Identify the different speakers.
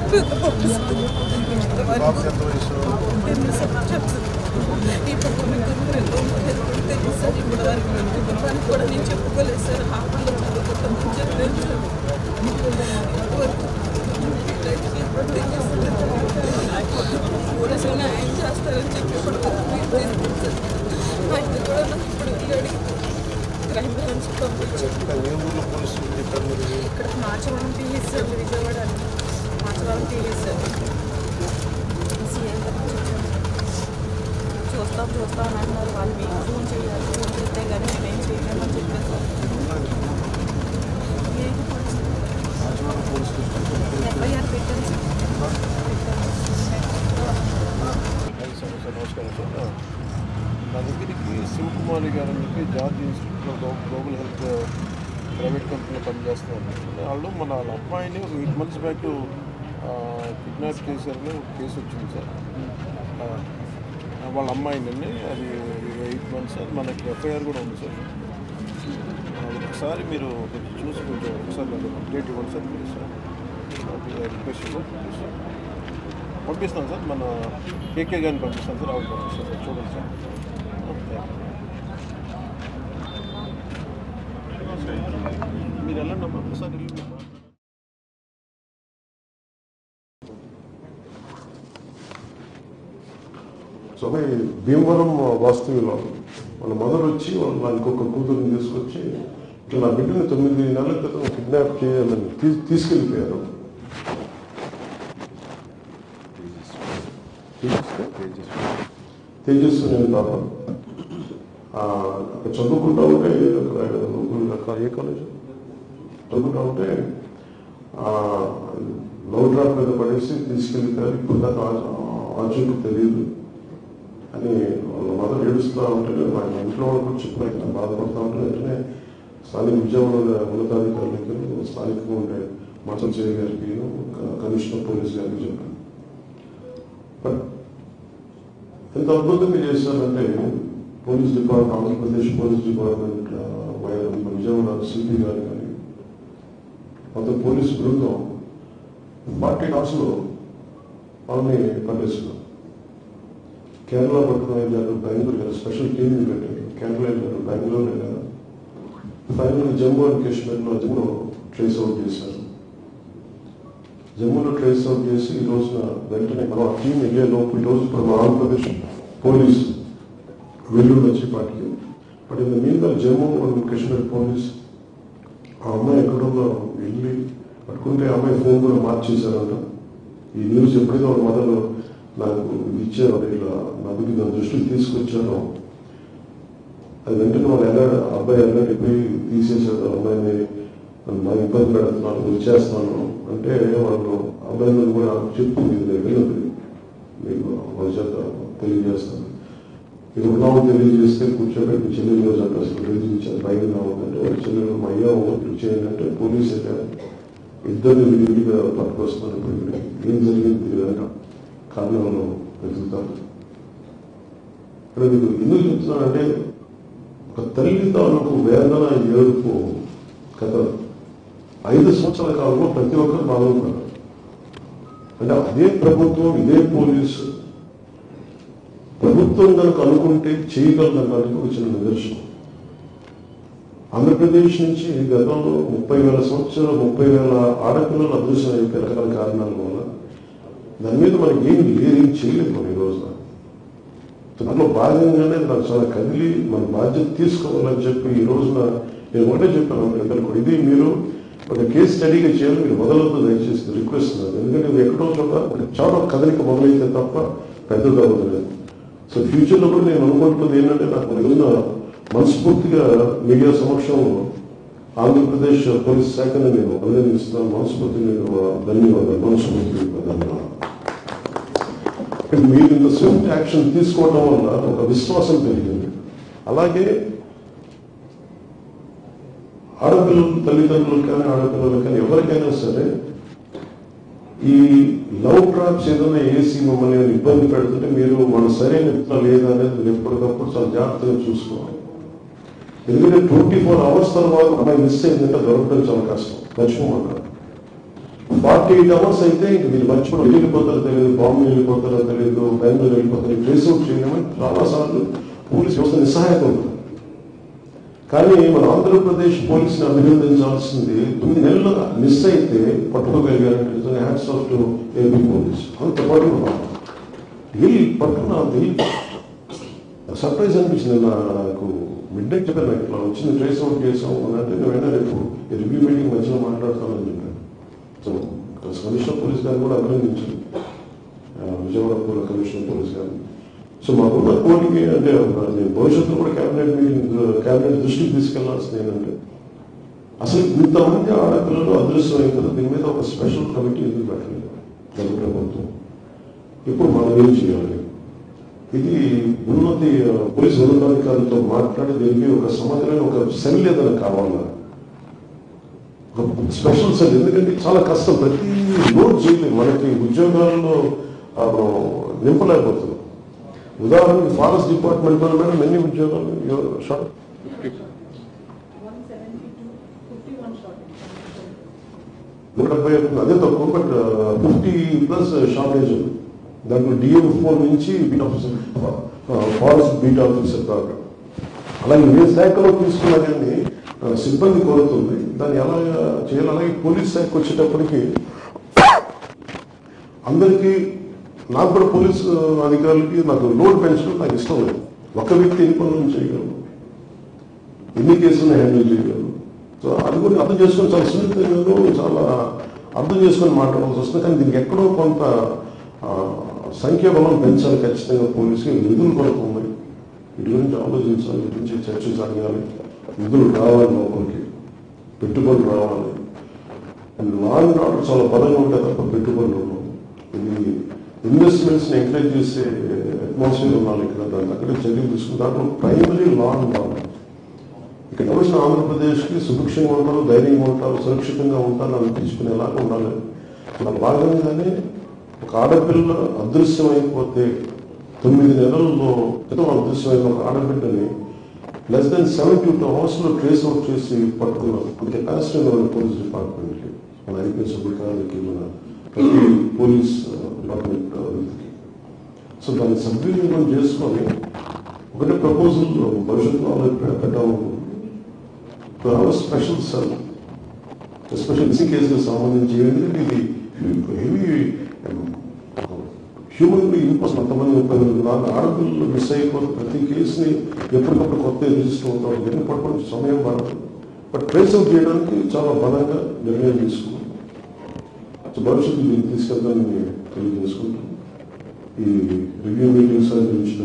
Speaker 1: ఈ కుటుంబానికి తెలుసు సార్. ఇప్పుడు వారికి కుటుంబానికి కూడా నేను చెప్పుకోలేదు సార్. హాస్పిటల్లో చదువుకుంటామని చెప్పాను సార్. పోలీసులు న్యాయం చేస్తారని చెప్పి ఇప్పుడు ఆయన కూడా నాకు ఇప్పుడు వెళ్ళాడు. క్రైమ్ బ్రాంచ్ పంపించారు. ఇక్కడ Machavaram PS sir, Vijayawada Machavaram PS sir. చూస్తాం అని అన్నారు వాళ్ళు. మీకు ఫోన్ చేయాలి, ఫోన్ చేస్తే కానీ మేమేం చేయలేమని చెప్పారు సార్. ఎఫ్ఐఆర్ పెట్టాను సార్.
Speaker 2: నమస్కారం సార్. నా దగ్గరికి శివకుమారి గారు అని చెప్పి George institute of global health private కంపెనీలో పనిచేస్తున్నారు. వాళ్ళు మన వాళ్ళ అమ్మాయిని ఒక 8 months బ్యాక్ కిడ్నాప్ చేశారని ఒక కేసు వచ్చింది సార్. వాళ్ళ అమ్మాయిని అది 8 months సార్. మనకి ఎఫ్ఐఆర్ కూడా ఉంది సార్. ఒకసారి మీరు కొంచెం చూసి కొంచెం ఒకసారి నాకు అప్డేట్ ఇవ్వండి sir. Please sir, request sir. పంపిస్తాను సార్. మన కేకే గారిని పంపిస్తాను సార్. ఆవిడ పంపిస్తాను సార్. చూడండి సార్. మీరు వెళ్ళండి అమ్మా. ఒకసారి వెళ్ళి
Speaker 3: సో భీమవరం వాస్తవ్యంలో వాళ్ళ మదర్ వచ్చి వాళ్ళ ఇంకొక కూతురుని తీసుకొచ్చి ఇట్లా నా బిడ్డని 9 నెలల క్రితం కిడ్నాప్ చేయాలని తీసుకెళ్ళిపోయారు. తేజస్సు నేను పాప అక్కడ చదువుకుంటా ఉంటే ఏ కాలేజ్ చదువుకుంటా ఉంటే లవ్ డ్రాప్ మీద పడేసి తీసుకెళ్ళిపోయారు. ఇప్పుడు దాకా ఆచూకు తెలియదు అని వాళ్ళ మదర్ ఏడుస్తూ ఉంటే మా ఇంట్లో వాళ్ళు కూడా చెప్పిన బాధపడుతూ ఉంటే వెంటనే స్థానిక విజయవాడ ఉన్నతాధికారులకి, స్థానికంగా ఉండే మాచల్ చేయ గారికి, కమిషనర్ పోలీస్ గారికి చెప్పాను. బట్ ఎంత అద్భుతంగా చేశారంటే police department, Andhra Pradesh police department, Vijayawada CP గారు కానీ మొత్తం పోలీసు బృందం 40 hours వాళ్ళని పట్టేస్తున్నారు. కేరళ పట్టుకుని వెళ్ళారు, బెంగళూరు వెళ్ళారు, స్పెషల్ టీమ్ని పెట్టారు. కేరళ వెళ్ళారు, బెంగళూరు వెళ్ళారు. ఫైనల్ జమ్మూ అండ్ కాశ్మీర్లో జమ్మూ ట్రేస్ అవుట్ చేశారు. జమ్మూలో ట్రేస్ అవుట్ చేసి ఈ రోజున వెంటనే మన టీం వెళ్ళే లోపు ఈ రోజు ఇప్పుడు మన ఆంధ్రప్రదేశ్ పోలీసు వెల్లూరు వచ్చి పాటికి. But in the mean Jammu and Kashmir police ఆ అమ్మాయి ఎక్కడుందో వెళ్ళి పట్టుకుంటే అమ్మాయి ఫోన్ కూడా మార్చేశారంట. ఈ న్యూస్ ఎప్పుడైతే వాళ్ళ మదర్ నాకు ఇచ్చారో, ఇట్లా నా దృష్టికి తీసుకొచ్చారో, అది వెంటనే వాళ్ళు అబ్బాయి పోయి తీసేసాడు. అమ్మాయిని నాకు ఇబ్బంది పెడుతున్నాను, వచ్చేస్తున్నాను అంటే వాళ్ళు అబ్బాయిని కూడా చెప్పు మీరు వెళ్ళదు, మీకు వాళ్ళ చేత తెలియజేస్తాను. ఇది ఉన్నామో తెలియజేస్తే కూర్చోబెట్టి చెల్లెలు రోజు అంటే అసలు తెలియజేశారు. బయట రావద్దంటే వాళ్ళ చెల్లెలు మా అయ్యా చేయాలంటే పోలీసు అయితే ఇద్దరు విడిగా పట్టుకొస్తున్నారు. ఇప్పుడు ఏం జరిగింది తెలియదు, కారణంలో వెతుకుతారు. ఇక్కడ మీకు ఎందుకు చెప్తున్నానంటే ఒక తల్లి తాలూకు వేదన, ఏడుపు కథ 5 సంవత్సరాల కాలంలో ప్రతి ఒక్కరు బాధపడ్డారు. అంటే అదే ప్రభుత్వం, ఇదే పోలీసు ప్రభుత్వం కనుక అనుకుంటే చేయగలదనడానికి ఒక చిన్న నిదర్శనం. ఆంధ్రప్రదేశ్ నుంచి గతంలో 30,000 సంవత్సరాలు 30,000 ఆడపిల్లలు అదృశ్యం అయిపోయి రకరకాల కారణాల వల్ల దాని మీద మనకి ఏం చేయలేదు. మనం ఈ రోజున దాంట్లో భాగంగానే నాకు చాలా కదిలి మన బాధ్యత తీసుకోవాలని చెప్పి ఈ రోజున నేను ఒకటే చెప్పాను అందరూ కూడా, ఇది మీరు ఒక కేసు స్టడీగా చేయాలి, మీరు మొదలవుతూ దయచేసి రిక్వెస్ట్ ఉన్నారు. ఎందుకంటే ఇది ఎక్కడో చోట చాలా కదలిక మొదలైతే తప్ప పెద్దగా అవుతుంది. సో ఫ్యూచర్లో కూడా నేను అనుకుంటున్నది ఏంటంటే నాకు రోజున మనస్ఫూర్తిగా మీడియా సమక్షంలో ఆంధ్రప్రదేశ్ పోలీస్ శాఖని నేను అభినందిస్తున్నాను. మనస్ఫూర్తిగా ధన్యవాదాలు. మనస్ఫూర్తిగా ధన్యవాదాలు. మీరు ఇంత స్విఫ్ట్ యాక్షన్ తీసుకోవడం వల్ల ఒక విశ్వాసం పెరిగింది. అలాగే ఆడపిల్లలు తల్లిదండ్రులు కానీ ఆడపిల్లలు కానీ ఎవరికైనా సరే ఈ లవ్ ట్రాప్స్ ఏదైనా వేసి మమ్మల్ని ఇబ్బంది పెడుతుంటే మీరు మన సరైన విత్తనం లేదా అనేది మీరు ఎప్పటికప్పుడు చాలా జాగ్రత్తగా చూసుకోవాలి. ఎందుకంటే 24 hours తర్వాత అమ్మాయి మిస్ అయిందంటే దొరకడం చాలా కష్టం. మర్చిపోమంటారు. 48 hours అయితే ఇంక మీరు మర్చిపోయి వెళ్ళిపోతారో తెలియదు, బాంబే వెళ్ళిపోతారో తెలియదు, బెంగళూరు వెళ్ళిపోతారో ట్రేస్ అవుట్ చేయలేమని చాలాసార్లు పోలీస్ వ్యవస్థ నిస్సహాయత ఉంటుంది. కానీ మన ఆంధ్రప్రదేశ్ పోలీసుని అభినందించాల్సింది 9 నెలలు మిస్ అయితే పట్టుకోగలిగారంటే hats off to AP police. అంత పట్టుకున్నా సర్ప్రైజ్ అనిపించింది నాకు. మిడ్ నైట్ చెప్పాను, నాకు ఇట్లా వచ్చింది, ట్రేస్ అవుట్ చేసాం అంటే నేను వెంటనే రేపు రివ్యూ మీటింగ్ మధ్యలో మాట్లాడతానని చెప్పాను. సో కమిషనర్ పోలీస్ గారు కూడా అభినందించారు, విజయవాడ కమిషనర్ పోలీస్ గారు. సో మాకున్న కోరిక అంటే నేను భవిష్యత్తులో కూడా క్యాబినెట్ దృష్టికి తీసుకెళ్లాల్సింది ఏంటంటే అసలు ఇంతమంది ఆడపిల్లలు అదృశ్యమైన కదా, దీని మీద ఒక స్పెషల్ కమిటీ ఎందుకు పెట్టలేదు కేంద్ర ప్రభుత్వం? ఇప్పుడు మనం ఏం చేయాలి? ఇది ఉన్నతి పోలీసు ఉన్నతాధికారులతో మాట్లాడి దీనికి ఒక సమగ్రమైన ఒక సెల్ ఏదైనా కావాలా, ఒక స్పెషల్ సెల్. ఎందుకంటే చాలా కష్టం, ప్రతి లోడ్ చేయలేదు, మనకి ఉద్యోగాల్లో నింపలేకపోతున్నాం. ఉదాహరణకి ఫారెస్ట్ డిపార్ట్మెంట్ లో మేడం ఎన్ని ఉద్యోగాలు షార్ట్? 170 అదే తక్కువ, బట్ 50+ షార్టేజ్. దాంట్లో DM4 నుంచి beat officer, forest beat officer దాకా. అలాగే ఏ శాఖలో తీసుకున్నా కానీ సిబ్బంది కోరుతుంది, దాన్ని ఎలా చేయాలి. అలాగే పోలీస్ శాఖ వచ్చేటప్పటికి అందరికీ, నాకు కూడా పోలీసు అధికారులకి నాకు లోడ్ పెంచడం నాకు ఇష్టం లేదు. ఒక వ్యక్తి ఎన్ని పనులను చేయగలరు, ఎన్ని కేసులను హ్యాండిల్ చేయగలరు. సో అది కూడా అర్థం చేసుకొని చాలా సున్నితంగా చాలా అర్థం చేసుకొని మాట్లాడాల్సి వస్తుంది. కానీ దీనికి ఎక్కడో కొంత సంఖ్యాబలం పెంచాలి ఖచ్చితంగా. పోలీసుకి నిధులు కొరకు ఉన్నాయి, వీటి గురించి ఆలోచించాలి, వీటి గురించి చర్చ జరగాలి. నిధులు రావాలి, లోపలికి పెట్టుబడులు రావాలి. లా అండ్ ఆర్డర్ చాలా బలంగా ఉంటాయి తప్ప పెట్టుబడులు ఉండవు. ఇది ఇన్వెస్ట్మెంట్స్ని ఎంకరేజ్ చేసే అట్మాస్ఫియర్ ఉండాలి ఇక్కడ. దాన్ని అక్కడే చర్యలు తీసుకుని దాంట్లో ప్రైమరీ లా ఉండాలి. ఇక్కడ వచ్చిన ఆంధ్రప్రదేశ్కి సుభిక్షంగా ఉంటారు, ధైర్యంగా ఉంటారు, సురక్షితంగా ఉంటారు అనిపించుకునేలాగా ఉండాలి. దాని భాగంగానే ఒక ఆడపిల్ల అదృశ్యమైపోతే 9 నెలల్లో అదృశ్యమైన ఒక ఆడబిడ్డని less than 72 hours trace out చేసి పట్టుకున్నాం. కెపాసిటీ ఉన్న పోలీస్ డిపార్ట్మెంట్కి, మన ఐపీఎస్ అధికారులకి, మన ప్రతి పోలీస్ డిపార్ట్మెంట్ వ్యక్తికి. సో దాన్ని సద్వినియోగం చేసుకొని ఒకటే ప్రపోజల్ భవిష్యత్తులో పెట్టాలనుకుంటున్నాం. స్పెషల్ సెల్ ఎస్పెషల్ మిస్సింగ్ కేసులకు సంబంధించి, ఎందుకంటే ఇది హెవీ హ్యూమన్లీ ఇంపాసిబుల్. అంతమంది ఆడపిల్లలు మిస్ అయిపోతే ప్రతి కేసుని ఎప్పటికప్పుడు కొత్త రిజిస్టర్ అవుతాం, ఎన్ని పడుకోవడం సమయం పడుతుంది. బట్ ట్రేస్ అవుట్ చేయడానికి చాలా బలంగా నిర్ణయం తీసుకున్నాం. సో భవిష్యత్తు దీన్ని తీసుకెళ్తానని తెలియజేసుకుంటాం. ఈ రివ్యూ మీటింగ్స్ గురించిన